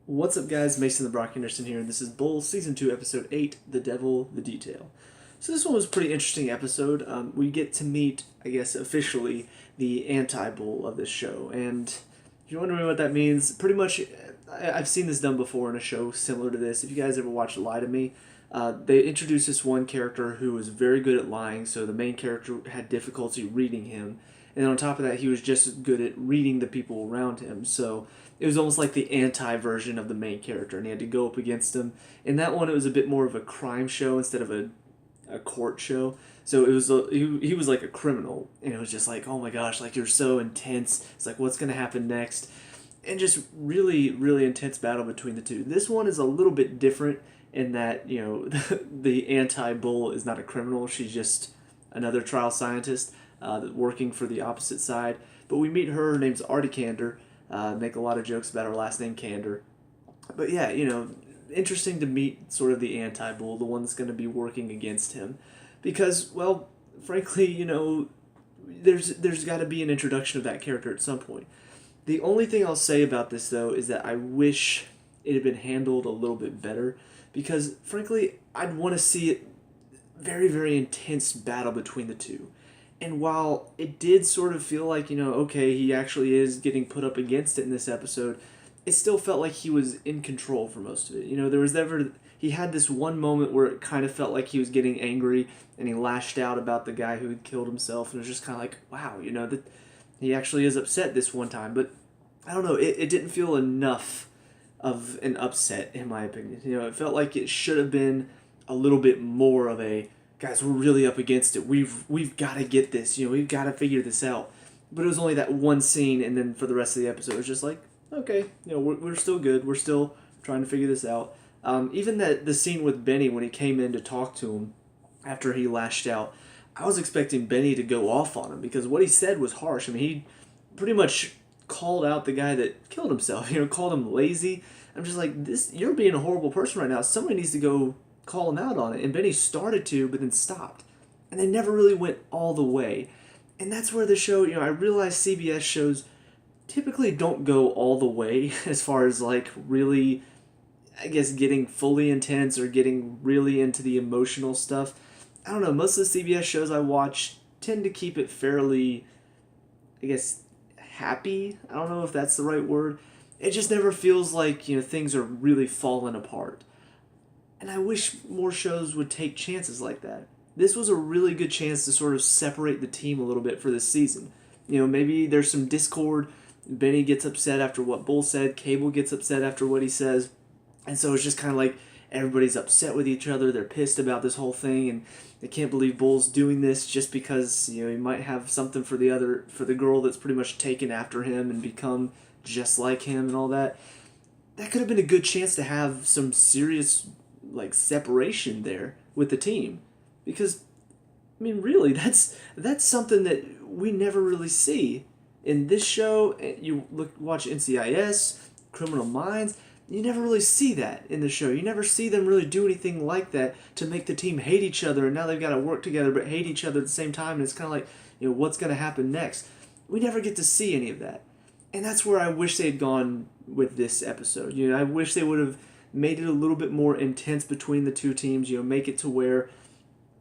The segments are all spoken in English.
What's up, guys? Mason the Brock Henderson here, and this is Bull Season 2, Episode 8, The Devil, the Detail. So this one was a pretty interesting episode. We get to meet, I guess, officially, the anti-Bull of this show. And if you're wondering what that means, pretty much, I've seen this done before in a show similar to this. If you guys ever watched Lie to Me, they introduced this one character who was very good at lying, so the main character had difficulty reading him. And then on top of that, he was just as good at reading the people around him. So it was almost like the anti-version of the main character, and he had to go up against him. In that one, it was a bit more of a crime show instead of a court show. So it was he was like a criminal, and it was just like, oh my gosh, like you're so intense. It's like, what's going to happen next? And just really, really intense battle between the two. This one is a little bit different in that, the anti-Bull is not a criminal. She's just another trial scientist working for the opposite side. But we meet her name's Arti Cander. Make a lot of jokes about her last name, Cander. But yeah, interesting to meet sort of the anti-Bull, the one that's going to be working against him. Because, well, frankly, there's got to be an introduction of that character at some point. The only thing I'll say about this, though, is that I wish it had been handled a little bit better. Because, frankly, I'd want to see it very, very intense battle between the two. And while it did sort of feel like, okay, he actually is getting put up against it in this episode, it still felt like he was in control for most of it. He had this one moment where it kind of felt like he was getting angry and he lashed out about the guy who had killed himself. And it was just kind of like, wow, that he actually is upset this one time. But I don't know, it didn't feel enough of an upset, in my opinion. It felt like it should have been a little bit more of a, guys, we're really up against it. We've got to get this. We've got to figure this out. But it was only that one scene, and then for the rest of the episode, it was just like, okay, we're still good. We're still trying to figure this out. Even the scene with Benny when he came in to talk to him after he lashed out, I was expecting Benny to go off on him because what he said was harsh. I mean, he pretty much called out the guy that killed himself. Called him lazy. I'm just like, you're being a horrible person right now. Somebody needs to go call him out on it. And Benny started to, but then stopped. And they never really went all the way. And that's where the show, I realize CBS shows typically don't go all the way as far as like really, I guess, getting fully intense or getting really into the emotional stuff. I don't know, most of the CBS shows I watch tend to keep it fairly, I guess, happy. I don't know if that's the right word. It just never feels like, things are really falling apart. And I wish more shows would take chances like that. This was a really good chance to sort of separate the team a little bit for this season. Maybe there's some discord. Benny gets upset after what Bull said. Cable gets upset after what he says. And so it's just kind of like everybody's upset with each other. They're pissed about this whole thing. And they can't believe Bull's doing this just because, he might have something for the girl that's pretty much taken after him and become just like him and all that. That could have been a good chance to have some serious separation there with the team, because I mean really that's something that we never really see in this show. You watch NCIS, Criminal Minds, you never really see that in the show. You never see them really do anything like that to make the team hate each other, and now they've got to work together but hate each other at the same time, and it's kind of like, what's going to happen next. We never get to see any of that, and that's where I wish they had gone with this episode. I wish they would have made it a little bit more intense between the two teams. Make it to where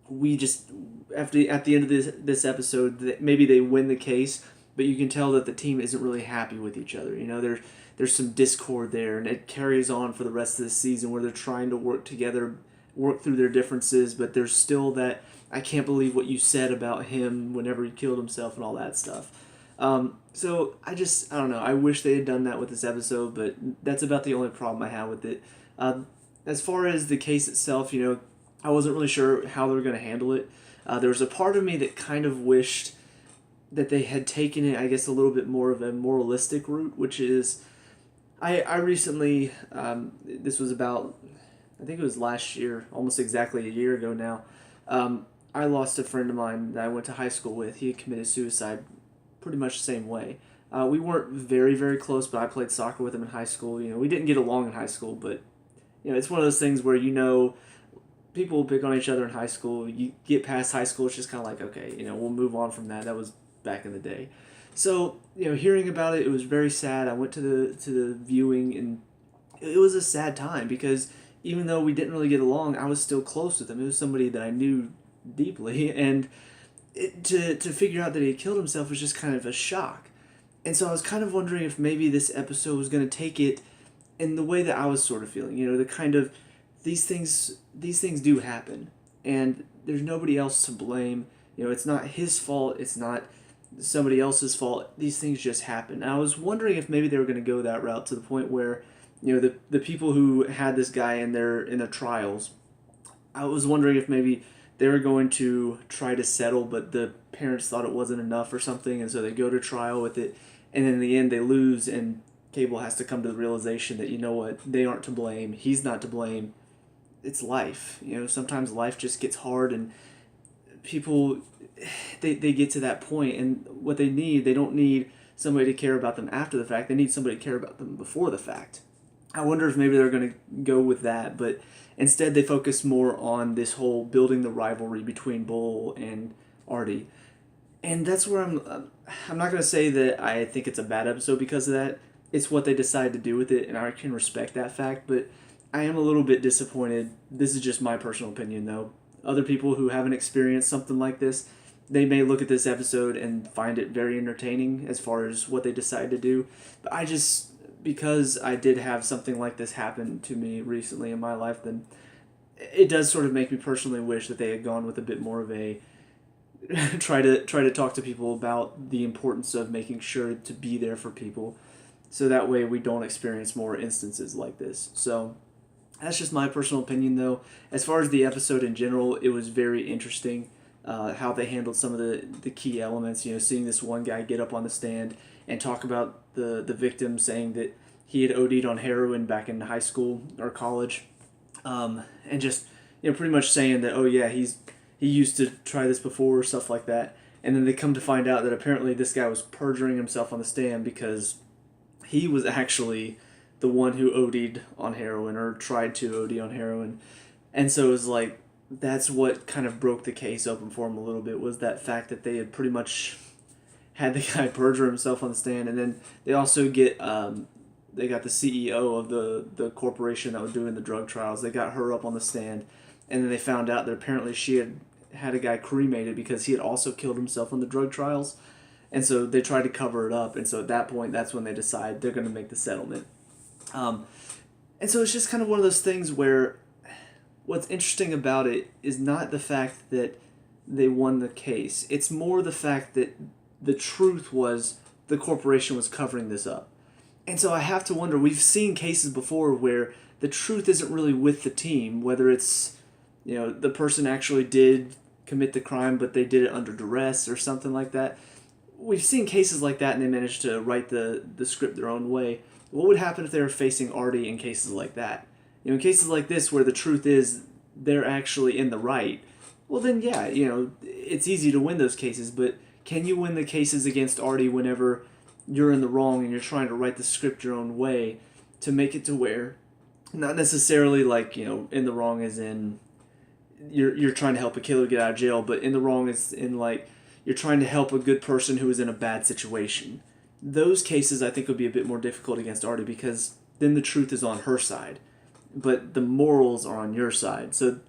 we just at the end of this episode, maybe they win the case, but you can tell that the team isn't really happy with each other. There's some discord there, and it carries on for the rest of the season where they're trying to work together, work through their differences, but there's still that, I can't believe what you said about him whenever he killed himself and all that stuff. So I don't know. I wish they had done that with this episode, but that's about the only problem I have with it. As far as the case itself, I wasn't really sure how they were going to handle it. There was a part of me that kind of wished that they had taken it, I guess, a little bit more of a moralistic route, which is, I recently, this was about, I think it was last year, almost exactly a year ago now, I lost a friend of mine that I went to high school with. He had committed suicide pretty much the same way. We weren't very, very close, but I played soccer with him in high school. We didn't get along in high school, but, it's one of those things where, people pick on each other in high school. You get past high school, it's just kind of like, okay, we'll move on from that. That was back in the day. So, hearing about it, it was very sad. I went to the viewing, and it was a sad time because even though we didn't really get along, I was still close with him. It was somebody that I knew deeply, and to figure out that he had killed himself was just kind of a shock. And so I was kind of wondering if maybe this episode was going to take it in the way that I was sort of feeling. The kind of these things do happen, and there's nobody else to blame. It's not his fault. It's not somebody else's fault. These things just happen. And I was wondering if maybe they were going to go that route to the point where, the people who had this guy in their trials, I was wondering if maybe they were going to try to settle, but the parents thought it wasn't enough or something, and so they go to trial with it, and in the end they lose, and Cable has to come to the realization that, what, they aren't to blame, he's not to blame. It's life. Sometimes life just gets hard, and people, they get to that point, and what they don't need somebody to care about them after the fact. They need somebody to care about them before the fact. I wonder if maybe they're going to go with that, but instead they focus more on this whole building the rivalry between Bull and Artie. And that's where I'm not going to say that I think it's a bad episode because of that. It's what they decide to do with it, and I can respect that fact, but I am a little bit disappointed. This is just my personal opinion, though. Other people who haven't experienced something like this, they may look at this episode and find it very entertaining as far as what they decide to do. But because I did have something like this happen to me recently in my life, then it does sort of make me personally wish that they had gone with a bit more of a try to talk to people about the importance of making sure to be there for people, so that way we don't experience more instances like this. So that's just my personal opinion, though. As far as the episode in general, it was very interesting how they handled some of the key elements. Seeing this one guy get up on the stand and talk about the victim saying that he had OD'd on heroin back in high school or college, and just pretty much saying that, oh yeah, he used to try this before or stuff like that. And then they come to find out that apparently this guy was perjuring himself on the stand because he was actually the one who OD'd on heroin or tried to OD on heroin. And so it was like, that's what kind of broke the case open for him a little bit, was that fact that they had pretty much had the guy perjure himself on the stand. And then they also get, they got the CEO of the corporation that was doing the drug trials. They got her up on the stand. And then they found out that apparently she had a guy cremated because he had also killed himself on the drug trials. And so they tried to cover it up. And so at that point, that's when they decide they're going to make the settlement. And so it's just kind of one of those things where what's interesting about it is not the fact that they won the case. It's more the fact that the truth was the corporation was covering this up. And so I have to wonder, we've seen cases before where the truth isn't really with the team, whether it's, the person actually did commit the crime, but they did it under duress or something like that. We've seen cases like that, and they managed to write the script their own way. What would happen if they were facing Artie in cases like that? In cases like this where the truth is they're actually in the right, well then yeah, it's easy to win those cases, but can you win the cases against Artie whenever you're in the wrong and you're trying to write the script your own way to make it to where, not necessarily like, in the wrong as in you're trying to help a killer get out of jail, but in the wrong is in like you're trying to help a good person who is in a bad situation. Those cases I think would be a bit more difficult against Artie because then the truth is on her side, but the morals are on your side. So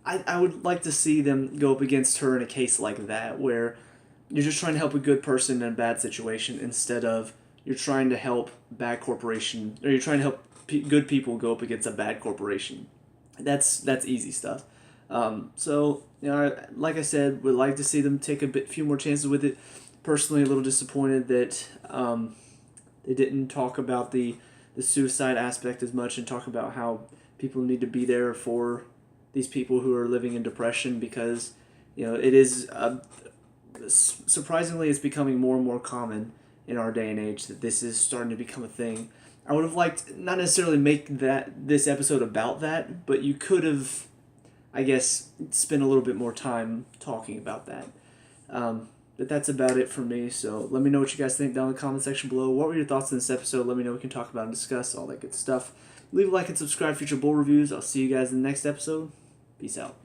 I would like to see them go up against her in a case like that where you're just trying to help a good person in a bad situation instead of you're trying to help bad corporation, or you're trying to help good people go up against a bad corporation. That's easy stuff. So like I said, would like to see them take few more chances with it. Personally, a little disappointed that they didn't talk about the suicide aspect as much and talk about how people need to be there for these people who are living in depression, because it is surprisingly it's becoming more and more common in our day and age that this is starting to become a thing. I would have liked not necessarily make this episode about that, but you could have, I guess, spent a little bit more time talking about that. But that's about it for me, so let me know what you guys think down in the comment section below. What were your thoughts on this episode? Let me know. We can talk about and discuss all that good stuff. Leave a like and subscribe for future Bull reviews. I'll see you guys in the next episode. Peace out.